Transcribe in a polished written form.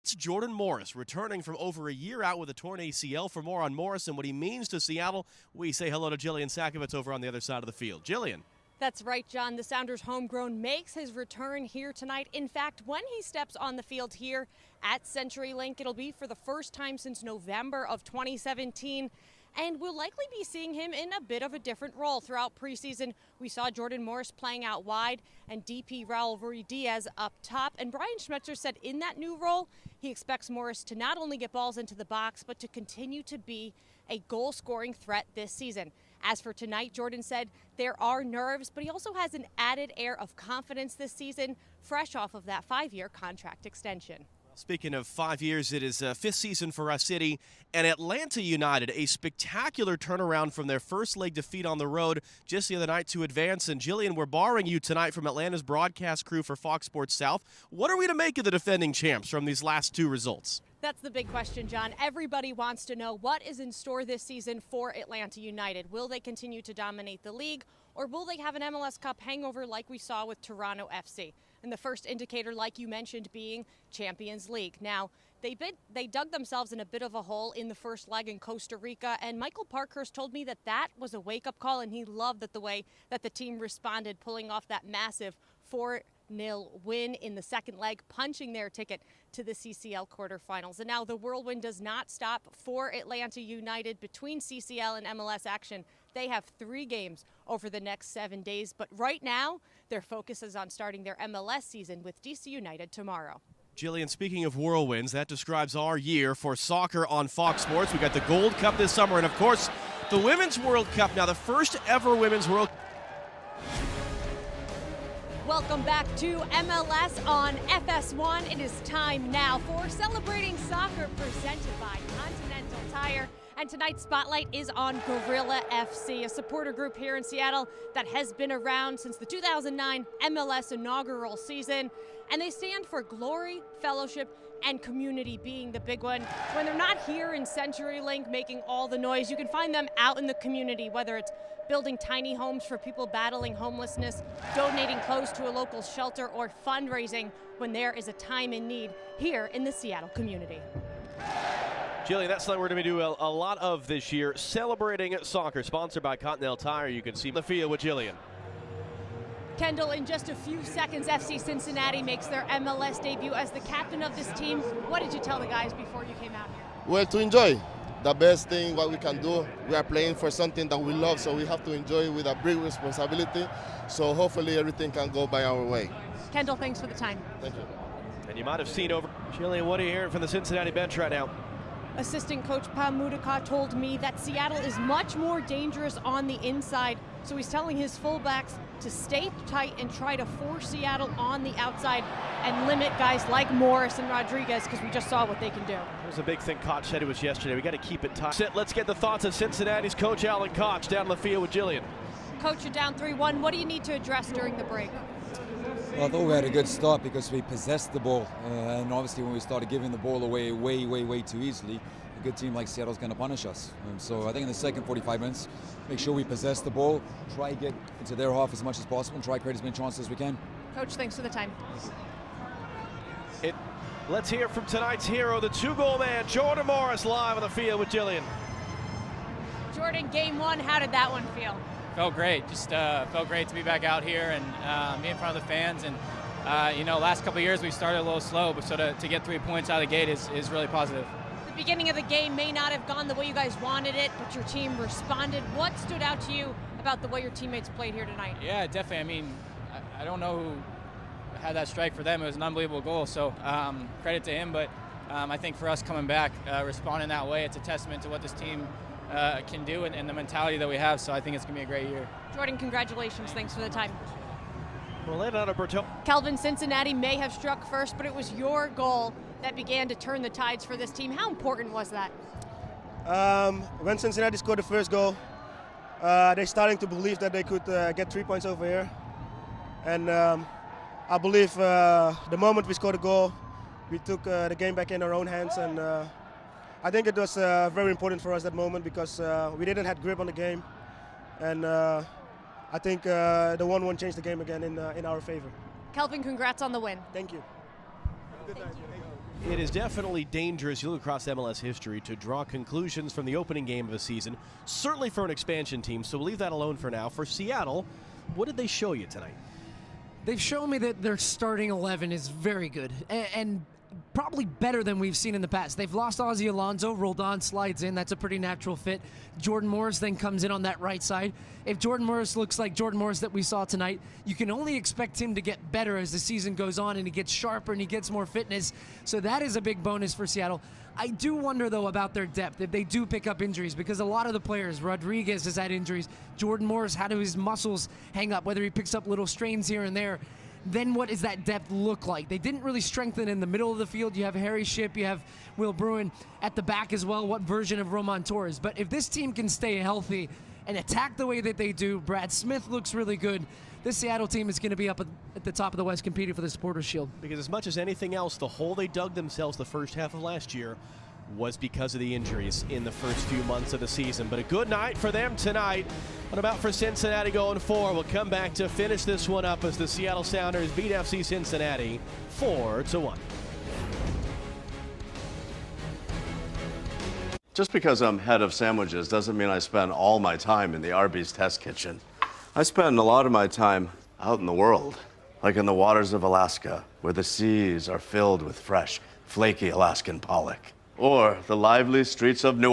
It's Jordan Morris returning from over a year out with a torn ACL. For more on Morris and what he means to Seattle, we say hello to Jillian Sakovits over on the other side of the field. Jillian. That's right, John. The Sounders homegrown makes his return here tonight. In fact, when he steps on the field here at CenturyLink, it'll be for the first time since November of 2017. And we'll likely be seeing him in a bit of a different role throughout preseason. We saw Jordan Morris playing out wide and DP Raul Ruidiaz up top. And Brian Schmetzer said in that new role, he expects Morris to not only get balls into the box, but to continue to be a goal-scoring threat this season. As for tonight, Jordan said there are nerves, but he also has an added air of confidence this season, fresh off of that 5-year contract extension. Speaking of 5 years, it is fifth season for our city, and Atlanta United, a spectacular turnaround from their first leg defeat on the road just the other night to advance. And Jillian, we're borrowing you tonight from Atlanta's broadcast crew for Fox Sports South. What are we to make of the defending champs from these last two results? That's the big question, John. Everybody wants to know what is in store this season for Atlanta United. Will they continue to dominate the league, or will they have an MLS Cup hangover like we saw with Toronto FC? And the first indicator, like you mentioned, being Champions League. Now, they dug themselves in a bit of a hole in the first leg in Costa Rica, and Michael Parkhurst told me that that was a wake-up call, and he loved the way that the team responded, pulling off that massive 4-0 win in the second leg, punching their ticket to the CCL quarterfinals. And now the whirlwind does not stop for Atlanta United. Between CCL and MLS action, they have 3 games over the next 7 days. But right now, their focus is on starting their MLS season with DC United tomorrow. Jillian, speaking of whirlwinds, that describes our year for soccer on Fox Sports. We got the Gold Cup this summer, and of course, the Women's World Cup. Now, the first ever Women's World Cup. Welcome back to MLS on FS1. It is time now for Celebrating Soccer, presented by Continental Tire. And tonight's spotlight is on Gorilla FC, a supporter group here in Seattle that has been around since the 2009 MLS inaugural season. And they stand for glory, fellowship, and community being the big one. When they're not here in CenturyLink making all the noise, you can find them out in the community, whether it's building tiny homes for people battling homelessness, donating clothes to a local shelter, or fundraising when there is a time in need here in the Seattle community. Jillian, that's something we're going to do a lot of this year, Celebrating Soccer, sponsored by Continental Tire. You can see the field with Jillian. Kendall, in just a few seconds, FC Cincinnati makes their MLS debut as the captain of this team. What did you tell the guys before you came out here? Well, to enjoy. The best thing what we can do, we are playing for something that we love, so we have to enjoy it with a big responsibility. So hopefully everything can go by our way. Kendall, thanks for the time. Thank you. And you might have seen over. Jillian, what are you hearing from the Cincinnati bench right now? Assistant coach Pam Mudaka told me that Seattle is much more dangerous on the inside, so he's telling his fullbacks to stay tight and try to force Seattle on the outside and limit guys like Morris and Rodriguez, because we just saw what they can do. It was a big thing Koch said it was yesterday. We got to keep it tight. Let's get the thoughts of Cincinnati's coach Alan Koch down the field with Jillian. Coach, you're down 3-1. What do you need to address during the break? Well, I thought we had a good start because we possessed the ball, and obviously when we started giving the ball away way too easily, a good team like Seattle is going to punish us. So I think in the second 45 minutes, make sure we possess the ball, try to get into their half as much as possible, and try to create as many chances as we can. Coach, thanks for the time. Let's hear from tonight's hero, the 2-goal man, Jordan Morris, live on the field with Jillian. Jordan, game 1, how did that one feel? Felt great. Just felt great to be back out here and be in front of the fans. And last couple of years we started a little slow, but so to get 3 points out of the gate is really positive. The beginning of the game may not have gone the way you guys wanted it, but your team responded. What stood out to you about the way your teammates played here tonight? Yeah, definitely. I mean, I don't know who had that strike for them. It was an unbelievable goal, so credit to him. But I think for us coming back, responding that way, it's a testament to what this team can do and the mentality that we have. So I think it's going to be a great year. Jordan, congratulations. Thanks for the time. Well, laid out of Berto. Kelvin, Cincinnati may have struck first, but it was your goal that began to turn the tides for this team. How important was that? When Cincinnati scored the first goal, they're starting to believe that they could get 3 points over here. And I believe the moment we scored a goal, we took the game back in our own hands. And I think it was very important for us that moment because we didn't have grip on the game. And I think the 1-1 changed the game again in our favor. Kelvin, congrats on the win. Thank you. Thank you. It is definitely dangerous, you look across MLS history, to draw conclusions from the opening game of a season, certainly for an expansion team, so we'll leave that alone for now. For Seattle, what did they show you tonight? They've shown me that their starting 11 is very good and probably better than we've seen in the past. They've lost Ozzie Alonso. Roldan slides in. That's a pretty natural fit. Jordan Morris then comes in on that right side. If Jordan Morris looks like Jordan Morris that we saw tonight, you can only expect him to get better as the season goes on and he gets sharper and he gets more fitness. So that is a big bonus for Seattle. I do wonder, though, about their depth if they do pick up injuries, because a lot of the players, Rodriguez has had injuries, Jordan Morris, how do his muscles hang up, whether he picks up little strains here and there. Then what does that depth look like? They didn't really strengthen in the middle of the field. You have Harry Shipp, you have Will Bruin at the back as well. What version of Roman Torres? But if this team can stay healthy and attack the way that they do, Brad Smith looks really good. This Seattle team is going to be up at the top of the West competing for the Supporters' Shield. Because as much as anything else, the hole they dug themselves the first half of last year was because of the injuries in the first few months of the season. But a good night for them tonight. What about for Cincinnati going forward? We'll come back to finish this one up as the Seattle Sounders beat FC Cincinnati 4-1. Just because I'm head of sandwiches doesn't mean I spend all my time in the Arby's test kitchen. I spend a lot of my time out in the world, like in the waters of Alaska, where the seas are filled with fresh, flaky Alaskan pollock, or the lively streets of New